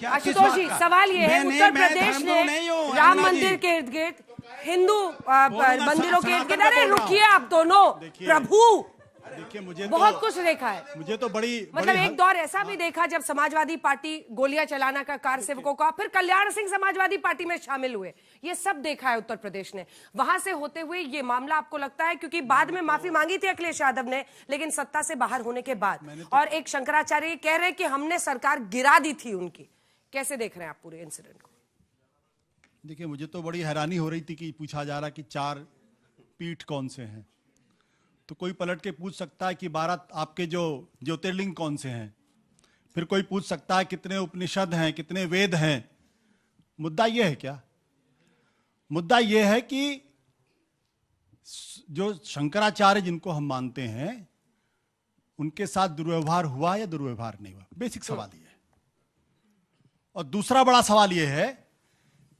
आशुतोष जी, सवाल ये है, उत्तर प्रदेश ने राम मंदिर के इर्द गिर्द, हिंदू मंदिरों के इर्द गिर्द, अरे रुकिए आप दोनों, प्रभु, देखिए मुझे बहुत कुछ देखा है। मुझे तो मतलब एक दौर ऐसा भी देखा जब समाजवादी पार्टी गोलियां चलाना का कार सेवकों का, फिर कल्याण सिंह समाजवादी पार्टी में शामिल हुए, ये सब देखा है उत्तर प्रदेश ने। वहां से होते हुए ये मामला आपको लगता है, क्योंकि बाद में माफी मांगी थी अखिलेश यादव ने, लेकिन सत्ता से बाहर होने के बाद, और एक शंकराचार्य कह रहे हैं कि हमने सरकार गिरा दी थी उनकी, कैसे देख रहे हैं आप पूरे इंसिडेंट को? देखिए मुझे तो बड़ी हैरानी हो रही थी कि पूछा जा रहा कि 4 पीठ कौन से हैं, तो कोई पलट के पूछ सकता है कि 12 आपके जो ज्योतिर्लिंग कौन से हैं, फिर कोई पूछ सकता है कितने उपनिषद हैं, कितने वेद हैं। मुद्दा यह है क्या? मुद्दा यह है कि जो शंकराचार्य जिनको हम मानते हैं उनके साथ दुर्व्यवहार हुआ या दुर्व्यवहार नहीं हुआ, बेसिक सवाल यह है। और दूसरा बड़ा सवाल यह है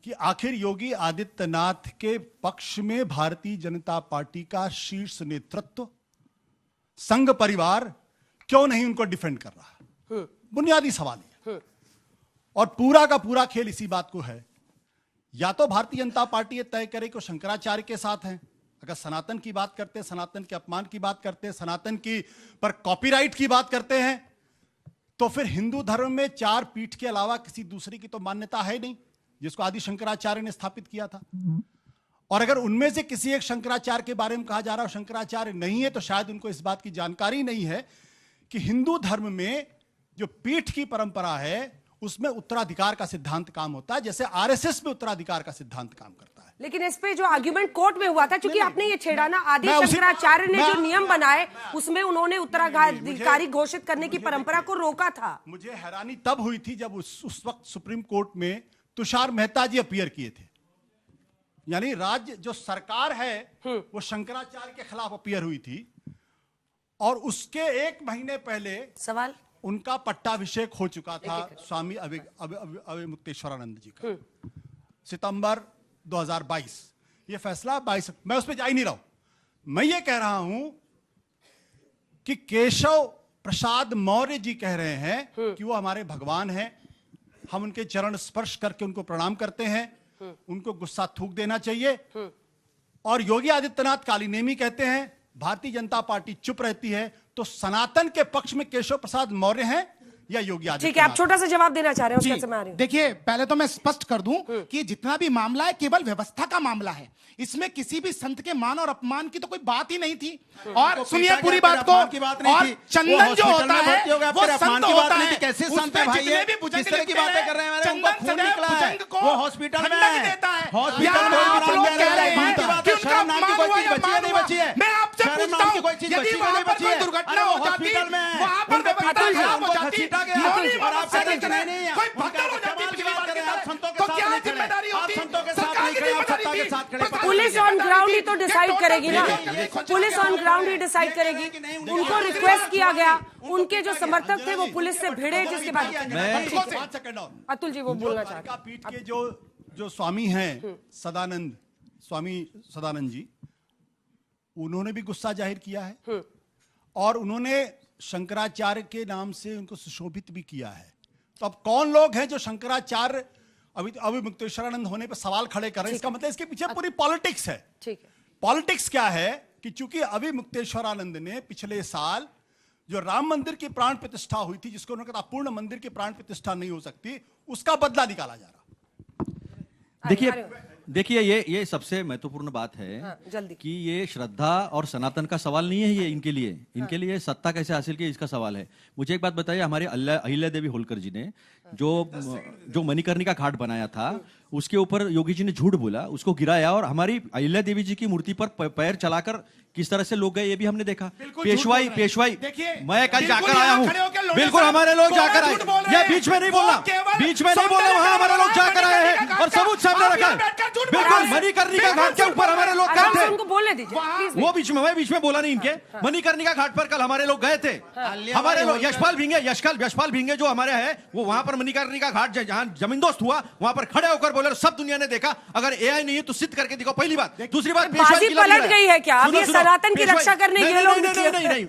कि आखिर योगी आदित्यनाथ के पक्ष में भारतीय जनता पार्टी का शीर्ष नेतृत्व, संघ परिवार क्यों नहीं उनको डिफेंड कर रहा? बुनियादी सवाल है। और पूरा का पूरा खेल इसी बात को है, या तो भारतीय जनता पार्टी ये तय करे कि शंकराचार्य के साथ हैं, अगर सनातन की बात करते हैं, सनातन के अपमान की बात करते हैं, सनातन की पर कॉपीराइट की बात करते हैं, तो फिर हिंदू धर्म में 4 पीठ के अलावा किसी दूसरी की तो मान्यता है नहीं, जिसको आदि शंकराचार्य ने स्थापित किया था। और अगर उनमें से किसी एक शंकराचार्य के बारे में कहा जा रहा है शंकराचार्य नहीं है, तो शायद उनको इस बात की जानकारी नहीं है कि हिंदू धर्म में जो पीठ की परंपरा है उसमें उत्तराधिकार का सिद्धांत काम होता है, जैसे आरएसएस में उत्तराधिकार का सिद्धांत काम करता है। लेकिन इस पे जो आर्ग्यूमेंट कोर्ट में हुआ था, क्योंकि आपने ये छेड़ा ना, आदि शंकराचार्य ने जो नियम बनाए उसमें उन्होंने उत्तराधिकारी घोषित करने की परंपरा को रोका था। मुझे हैरानी तब हुई थी जब उस वक्त सुप्रीम कोर्ट में तुषार मेहता जी अपीयर किए थे, यानी राज्य जो सरकार है वो शंकराचार्य के खिलाफ अपीयर हुई थी, और उसके 1 महीने पहले सवाल उनका पट्टाभिषेक हो चुका था स्वामी अविमुक्तेश्वरानंद जी का, सितंबर 2022। ये फैसला 22, मैं उस पर जा ही नहीं रहा हूं। मैं ये कह रहा हूं कि केशव प्रसाद मौर्य जी कह रहे हैं कि वो हमारे भगवान हैं, हम उनके चरण स्पर्श करके उनको प्रणाम करते हैं, उनको गुस्सा थूक देना चाहिए। और योगी आदित्यनाथ काली नेमी कहते हैं, भारतीय जनता पार्टी चुप रहती है, तो सनातन के पक्ष में केशव प्रसाद मौर्य हैं या योगी आदित्यनाथ? ठीक है, आप छोटा सा जवाब देना चाह रहे हो, उसके समय आ रही हूं। देखिए पहले तो मैं स्पष्ट कर दूं कि जितना भी मामला है केवल व्यवस्था का मामला है, इसमें किसी भी संत के मान और अपमान की तो कोई बात ही नहीं थी। और सुनिए पूरी बात को, और चंदन जो होता है वो संत होता है, कैसे संत है भाई, ये किस तरह की बातें कर रहे हैं? चंदन खून निकला है, वो हॉस्पिटल में देता है, हॉस्पिटल में आप लोग कह रहे हैं कि उनका नाम की कोई चीज बची है नहीं बची है? मैं आपसे पूछता हूं, यदि वहां पर कोई दुर्घटना हो जाती, वहां पर व्यवस्था खराब हो जाती, कोई भगदड़ हो जाती पिछली बार की तरह, तो क्या जिम्मेदारी होती? सरकार की जिम्मेदारी थी। पुलिस ऑन ग्राउंड ही तो डिसाइड करेगी ना, police on ground he decide करेगी। उनको रिक्वेस्ट किया गया, उनके जो समर्थक थे वो पुलिस से भिड़े, जिसके बाद अतुल जी वो बोलना चाहते हैं। पीठ के जो स्वामी हैं सदानंद, स्वामी सदानंद जी, उन्होंने भी गुस्सा जाहिर किया है, और उन्होंने शंकराचार्य के नाम से उनको सुशोभित भी किया है। तो अब कौन लोग हैं जो शंकराचार्य अविमुक्तेश्वरानंद होने पर सवाल खड़े कर रहे हैं? इसका मतलब इसके पीछे पूरी पॉलिटिक्स है। ठीक है, पॉलिटिक्स क्या है कि चूंकि अविमुक्तेश्वरानंद ने पिछले साल जो राम मंदिर की प्राण प्रतिष्ठा हुई थी, जिसको उन्होंने कहा पूर्ण मंदिर की प्राण प्रतिष्ठा नहीं हो सकती, उसका बदला निकाला जा रहा। देखिए ये सबसे महत्वपूर्ण बात है। हाँ, जल्दी। कि ये श्रद्धा और सनातन का सवाल नहीं है, ये इनके लिए सत्ता कैसे हासिल की इसका सवाल है। मुझे एक बात बताइए, हमारे अहिल्या देवी होलकर जी ने जो मणिकर्णिका घाट बनाया था, उसके ऊपर योगी जी ने झूठ बोला, उसको गिराया, और हमारी अहिल्या देवी जी की मूर्ति पर पैर चलाकर किस तरह से लोग गए ये भी हमने देखा। पेशवाई मैं कल जाकर आया हूँ, बिल्कुल हमारे लोग जाकर आए, ये बीच में नहीं बोलना, वहां हमारे लोग जाकर आए हैं और सबूत सामने रखा है। बिल्कुल मणिकर्णिका घाट के ऊपर हमारे लोग गए थे, उनको बोलने दीजिए। वो मैं बीच में बोला नहीं इनके। मणिकर्णिका घाट पर कल हमारे लोग गए थे, हमारे लोग यशपाल भिंगे जो हमारे हैं, वो वहां पर मणिकर्णिका घाट जहां जमींदोस्त हुआ, वहां पर खड़े होकर बोले, सब दुनिया ने देखा। अगर एआई नहीं है तो सिद्ध करके दिखाओ, पहली बात। दूसरी बात, बाजी पलट गई है क्या? अब ये सनातन की रक्षा करने के लोग नहीं,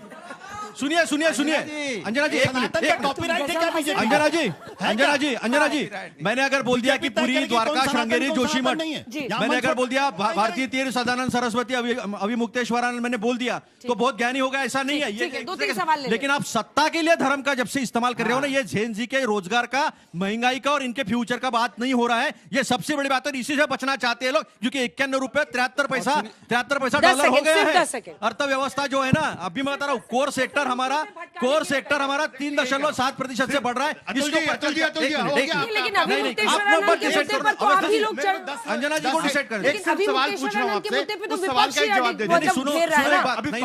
सुनिए सुनिए सुनिए अंजना जी, एक मिनट, एक कॉपीराइट है क्या बीजेपी? अंजना जी, अंजना जी, मैंने अगर बोल दिया कि पूरी द्वारका श्रृंगेरी जोशीमठ, मैंने अगर बोल दिया भारतीय तीर्थ सदानंद सरस्वती अभिमुक्तेश्वरानंद, मैंने बोल दिया तो बहुत ज्ञानी होगा, ऐसा नहीं है ये। दो तीन सवाल ले लेकिन आप सत्ता के लिए धर्म का जब से इस्तेमाल कर रहे हो ना, ये जैन जी के रोजगार का, महंगाई का और इनके फ्यूचर का बात नहीं हो रहा है। ये सबसे बड़ी बात है, इसी से बचना चाहते हैं लोग, क्योंकि 91 रुपए 73 पैसा डॉलर हो गया है। अर्थव्यवस्था जो है ना, अभी मैं बता रहा हूँ, कोर सेक्टर हमारा 3.7% से बढ़ रहा है। लेकिन अभी मुक्तेश्वरानंद के मुद्दे पर तो आप ही लोग अंजना जी को डिसाइड कर, लेकिन अभी मुक्तेश्वरानंद के मुद्दे पे तो विपक्ष ही सुनो, घेर रहा है ना,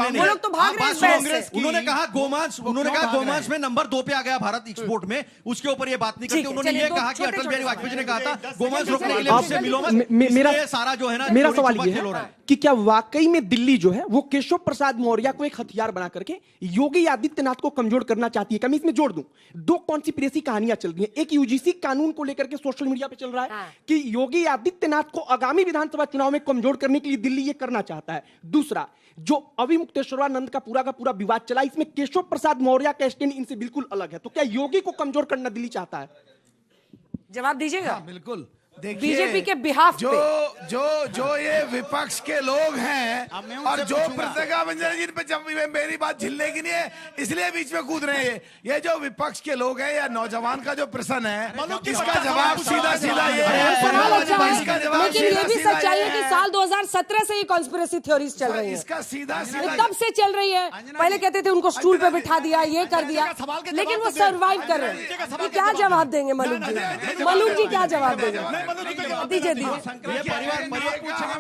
वो लोग तो भाग रहे हैं इस बहस से। उन्होंने कहा गोमांस में नंबर 2 पे आ गया भारत एक्सपोर्ट में, उसके ऊपर ये बात नहीं करते। उन्होंने ये कहा कि अटल बिहारी वाजपेयी जी ने कहा था गोमांस रोकने के लिए मुझसे मिलो मत। मेरा सारा जो है ना, मेरा सवाल ये है कि क्या वाकई में दिल्ली जो है वो केशव प्रसाद मौर्य को एक हथियार बना करके योगी आदित्यनाथ को कमजोर करना चाहती है? मैं इसमें जोड़ दूं, 2 कॉन्स्पिरेसी कहानियां चल रही हैं। एक यूजीसी कानून को लेकर के सोशल मीडिया पे चल रहा है कि योगी आदित्यनाथ को आगामी विधानसभा चुनाव में कमजोर करने के लिए दिल्ली ये करना चाहता है। दूसरा, जो अभिमुक्तेश्वरानंद का पूरा विवाद चला, इसमें केशव प्रसाद मौर्य का स्टैंड इनसे बिल्कुल अलग है। तो क्या योगी को कमजोर करना दिल्ली चाहता है? जवाब दीजिएगा। बिल्कुल। बीजेपी के बिहाफ जो ये विपक्ष के लोग हैं और जो प्रतिज्ञा बंजर जी पे, जब मेरी बात झिलने की नहीं है इसलिए बीच में कूद रहे हैं। ये जो विपक्ष के लोग हैं या नौजवान का जो प्रश्न है, इसका जवाब सीधा ये है। लेकिन ये भी सच्चाई है कि साल 2017 से ये कॉन्स्पिरेसी थ्योरीज चल रही है, इसका सीधा तब से चल रही है। पहले कहते थे उनको स्टूल पे बिठा दिया, ये कर दिया, लेकिन वो सरवाइव कर रहे हैं। क्या जवाब देंगे मलूक जी? मलूक जी क्या जवाब देंगे? दीजिए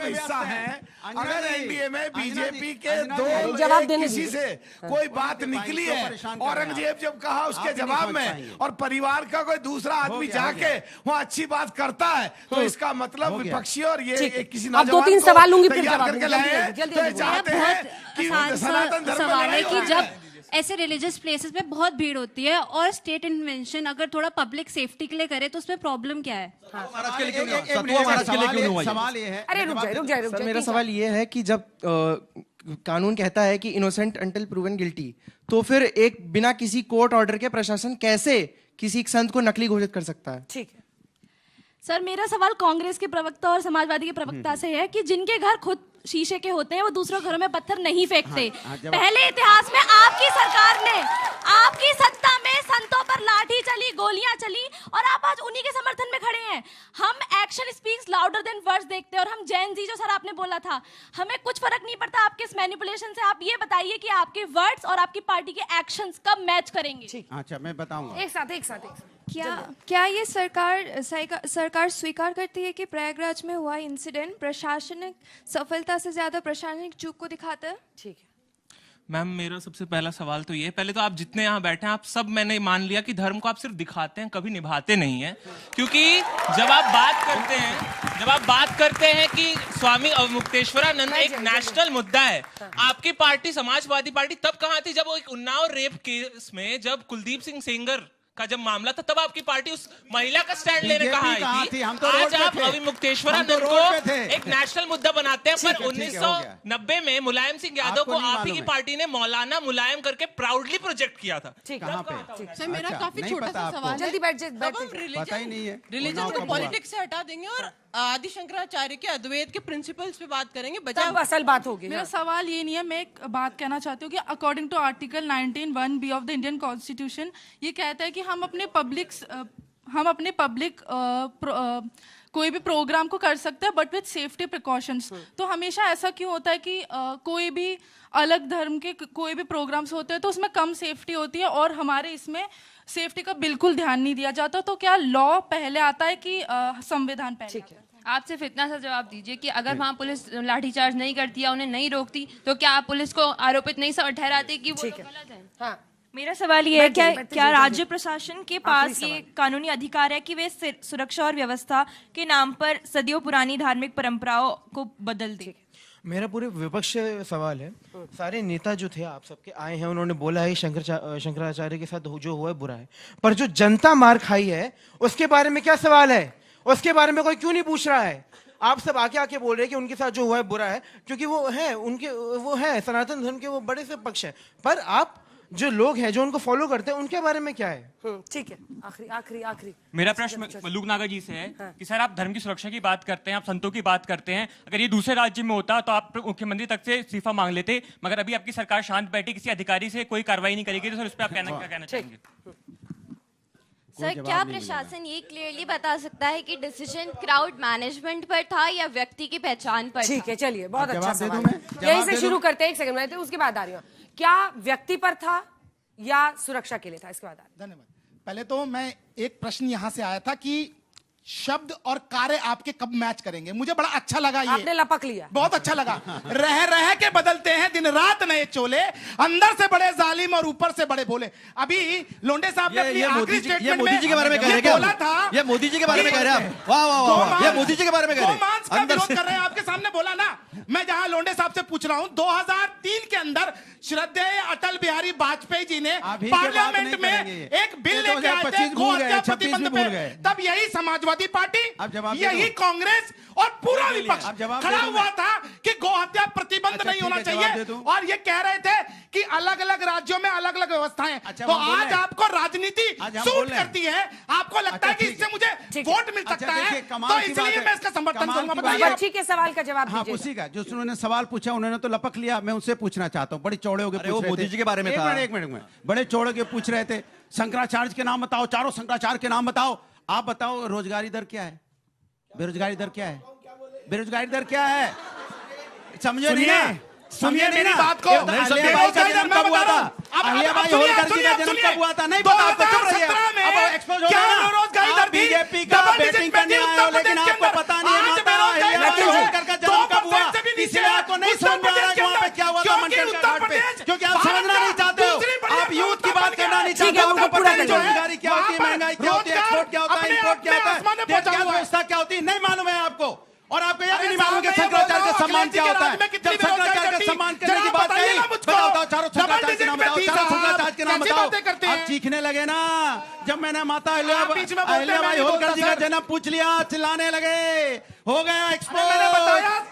हिस्सा है। अगर एनडीए में बीजेपी के दो जवाब देने किसी से कोई बात निकली है, औरंगजेब जब कहा उसके जवाब में, और परिवार का कोई दूसरा आदमी जाके वहाँ अच्छी बात करता है, तो इसका मतलब विपक्षी और ये किसी अब 2-3 सवाल लूंगी फिर जवाब करके लाए, तो चाहते हैं कि सनातन धर्म सवाल है कि जब ऐसे रिलीजियस प्लेसेस में बहुत भीड़ होती है और स्टेट इन्वेंशन अगर थोड़ा पब्लिक सेफ्टी के लिए करे तो उसमें प्रॉब्लम क्या है? महाराज के लिए क्यों नहीं हुआ? सवाल ये है, अरे रुक जाए। सर, मेरा सवाल ये है कि जब कानून कहता है कि इनोसेंट अंटिल प्रूवन गिल्टी, तो फिर एक बिना किसी कोर्ट ऑर्डर के प्रशासन कैसे किसी संत को नकली घोषित कर सकता है? ठीक है सर, मेरा सवाल कांग्रेस के प्रवक्ता और समाजवादी के प्रवक्ता से है कि जिनके घर खुद शीशे के होते हैं वो दूसरों घरों में पत्थर नहीं फेंकते। पहले इतिहास में आपकी सरकार ने, आपकी सत्ता में संतों पर लाठी चली, गोलियां चली, और आप आज उन्हीं के समर्थन में खड़े हैं। हम action speaks louder than words देखते हैं, और हम जैन जी जो सर आपने बोला था, हमें कुछ फर्क नहीं पड़ता आपके इस मैनिपुलेशन से। आप ये बताइए कि आपके वर्ड्स और आपकी पार्टी के एक्शंस कब मैच करेंगे? अच्छा, मैं बताऊंगा। एक साथ क्या ये सरकार स्वीकार करती है कि प्रयागराज में हुआ इंसिडेंट प्रशासनिक सफलता से ज्यादा प्रशासनिक चूक को दिखाता है? ठीक है मैम, मेरा सबसे पहला सवाल तो ये, पहले तो आप जितने यहाँ बैठे हैं, आप सब, मैंने मान लिया कि धर्म को आप सिर्फ दिखाते हैं, कभी निभाते नहीं हैं। क्योंकि जब आप बात करते हैं कि स्वामी अवमुक्तेश्वरानंद एक नेशनल मुद्दा है, आपकी पार्टी समाजवादी पार्टी तब कहाँ थी जब वो एक उन्नाव रेप केस में जब कुलदीप सिंह सेंगर का जब मामला था, तब आपकी पार्टी उस महिला का स्टैंड लेने कहाँ आई थी? आज आप अभिमुक्तेश्वरानंद को एक नेशनल मुद्दा बनाते हैं, पर 1990 में मुलायम सिंह यादव को आप ही की पार्टी ने मौलाना मुलायम करके प्राउडली प्रोजेक्ट किया था। सर, मेरा काफी छोटा सा सवाल है, जल्दी बैठ पता ही नहीं है, रिलीजन को पॉलिटिक्स से हटा देंगे और आदि शंकराचार्य के अद्वैत के प्रिंसिपल्स पे बात करेंगे, तब असल बात होगी। मेरा सवाल ये नहीं है, मैं एक बात कहना चाहती हूँ कि according to article 19(1)(b) of the Indian constitution, ये कहता है कि हम अपने पब्लिक कोई भी प्रोग्राम को कर सकते हैं बट विद सेफ्टी प्रिकॉशंस। तो हमेशा ऐसा क्यों होता है कि कोई भी अलग धर्म के कोई भी प्रोग्राम्स होते हैं तो उसमें कम सेफ्टी होती है और हमारे इसमें सेफ्टी का बिल्कुल ध्यान नहीं दिया जाता? तो क्या लॉ पहले आता है कि संविधान पहले? आप सिर्फ इतना सा जवाब दीजिए कि अगर वहाँ पुलिस लाठीचार्ज नहीं करती या उन्हें नहीं रोकती तो क्या आप पुलिस को आरोपित नहीं ठहराते कि वो गलत है? हाँ। मेरा सवाल ये है, क्या राज्य प्रशासन के पास ये कानूनी अधिकार है कि वे सुरक्षा और व्यवस्था के नाम पर सदियों पुरानी धार्मिक परंपराओं को बदल दे? मेरा पूरे विपक्ष से सवाल है, सारे नेता जो थे आप सबके आए हैं, उन्होंने बोला है शंकराचार्य के साथ जो हुआ है बुरा है, पर जो जनता मार खाई है उसके बारे में क्या सवाल है? उसके बारे में कोई क्यों नहीं पूछ रहा है? आप सब आके बोल रहे हैं कि उनके साथ जो हुआ है बुरा है, क्योंकि वो है सनातन धर्म के वो बड़े से पक्ष है, पर आप जो लोग हैं जो उनको फॉलो करते हैं उनके बारे में क्या है? ठीक है, आखिरी मेरा प्रश्न मल्लूक नागर जी से है कि सर आप धर्म की सुरक्षा की बात करते हैं, आप संतों की बात करते हैं, अगर ये दूसरे राज्य में होता तो आप मुख्यमंत्री तक से इस्तीफा मांग लेते, मगर अभी आपकी सरकार शांत बैठी, किसी अधिकारी से कोई कार्रवाई नहीं करेगी, तो सर उस पर आप क्या कहना चाहेंगे? सर, क्या प्रशासन ये क्लियरली बता सकता है कि डिसीजन क्राउड मैनेजमेंट पर था या व्यक्ति की पहचान पर? ठीक है, चलिए, बहुत अच्छा सवाल। यहीं से शुरू करते हैं, एक सेकंड में, उसके बाद आ रही हूँ। क्या व्यक्ति पर था या सुरक्षा के लिए था? इसके बाद धन्यवाद। पहले तो मैं एक प्रश्न यहां से आया था कि शब्द और कार्य आपके कब मैच करेंगे। मुझे बड़ा अच्छा लगा, ये आपने लपक लिया, बहुत अच्छा लगा। रह रह के बदलते हैं दिन रात नए चोले, अंदर से बड़े जालिम और ऊपर से बड़े भोले। अभी लोंडे साहब ने अपनी आखिरी स्टेटमेंट में मोदी जी के बारे में कह रहे बोला था, ये मोदी जी के बारे में कह रहे हैं आप? वाह वाह वाह, ये मोदी जी के बारे में कह रहे हैं, का विरोध कर रहे हैं, आपके सामने बोला ना। मैं जहां लोंडे साहब से पूछ रहा हूं, 2003 के अंदर श्रद्धेय अटल बिहारी वाजपेयी जी ने पार्लियामेंट में एक बिल लेके आए थे गो हत्या प्रतिबंध पे, तब यही समाजवादी पार्टी, यही कांग्रेस और पूरा विपक्ष खड़ा हुआ था कि गो हत्या प्रतिबंध नहीं होना चाहिए, और ये कह रहे थे कि अलग अलग राज्यों में अलग अलग व्यवस्थाएं। तो आज आपको राजनीति सूट करती है, आपको लगता है कि इससे मुझे वोट मिल सकता है, तो इसलिए मैं इसका समर्थन करूंगा। बताइए, बच्ची के सवाल का जवाब दीजिए। उसी का जो उन्होंने सवाल पूछा, उन्होंने तो लपक लिया, मैं उनसे पूछना चाहता हूँ। बड़ी चौड़े हो गए, वो मोदी जी के बारे में था। एक मिनट बड़े चौड़े के पूछ रहे थे, शंकराचार्य के नाम बताओ, चारों शंकराचार्य के नाम बताओ। आप बताओ रोजगारी दर क्या है, बेरोजगारी दर क्या है, बेरोजगारी दर क्या है? समझे नहीं ना, सुनिए मेरी बात को। अहिल्याबाई का जन्म कब हुआ था? अहिल्याबाई होलकर जी का जन्म कब हुआ था? नहीं पता आपको, चुप रहिए। अब एक्सपोज हो गया ना, बीजेपी का बैटिंग करने आए हो, लेकिन आपको पता नहीं है माता अहिल्याबाई होलकर का जन्म कब हुआ, इसलिए आपको नहीं समझ में आ रहा है वहां पे क्या हुआ था मनकेश्वर घाट पे, क्योंकि आप समझना नहीं चाहते हो, आप यूथ की बात करना नहीं चाहते हो, उनको पता नहीं बेरोजगारी क्या होती है, महंगाई क्या होती है, एक्सपोर्ट क्या होता है, इंपोर्ट क्या होता है, देश की अर्थव्यवस्था क्या होती है, नहीं मालूम है आपको। और आपको यह भी नहीं मालूम कि शंकराचार्य का सम्मान क्या होता है। जब शंकराचार्य का सम्मान करने की बात कही, बताओ चारों शंकराचार्य के नाम बताओ, चारों शंकराचार्य के नाम बताओ। आप चीखने लगे ना जब मैंने माता अहिल्याबाई होलकर जी का जन्म पूछ लिया, चिल्लाने लगे, हो गया एक्सपो,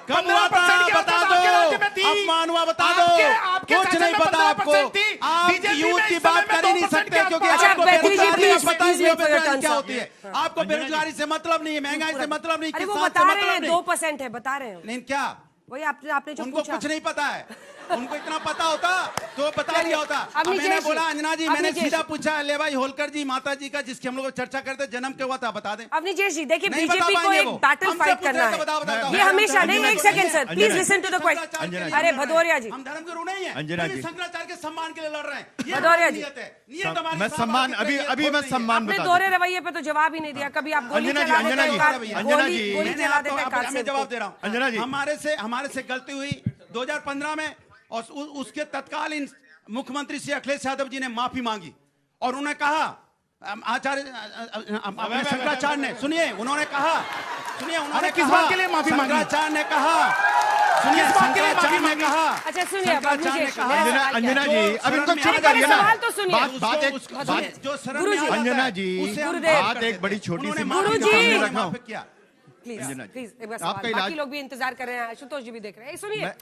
कब हुआ था बता दो, अपमान हुआ बता दो, कुछ नहीं पता आपको, आप यूथ की बात कर ही नहीं सकते, क्योंकि आपको बेरोजगारी का पता ही नहीं बेरोजगारी क्या होती है, आपको बेरोजगारी से मतलब नहीं है, महंगाई से मतलब नहीं, किसान से मतलब नहीं। 2% है, बता रहे हो। नहीं क्या वही आपने जो उनको पूछा, कुछ नहीं पता है, उनको इतना पता होता तो बता दिया होता। अब मैंने बोला अंजना जी, मैंने सीधा पूछा अहिल्याबाई होलकर जी माता जी का, जिसकी हम लोग चर्चा करते, जन्म क्या हुआ था बता दें। अवनीश जी, देखिए बीजेपी को एक बैटल फाइट करना है, ये हमेशा नहीं। एक second sir, please listen to the question. अरे भदौरिया जी, हम धर्म गुरु नहीं है, अंजना जी, शंकराचार्य के सम्मान के लिए लड़ रहे हैं। भदौरिया जी, मैं सम्मान अभी मैं सम्मान अपने दोहरे रवैये पे तो जवाब ही नहीं दिया। कभी आप गोली चला देते मैं जवाब दे रहा हूँ। अंजना जी, हमारे से गलती हुई 2015 में, और उसके तत्कालीन मुख्यमंत्री श्री अखिलेश यादव जी ने माफी मांगी, और उन्होंने कहा, आचार्य शंकराचार्य ने, सुनिए उन्होंने कहा, सुनिए उन्होंने किस बात के लिए माफी मांगी? शंकराचार्य ने कहा, सुनिए शंकराचार्य ने कहा, अच्छा सुनिए, अंजना जी, अब इनको चुप करिए ना, बात जो अंजना जी, बात एक बड़ी छोटी सी प्लीज एक बार, बाकी लोग भी इंतजार कर रहे हैं, आशुतोष जी भी देख रहे हैं, सुनिए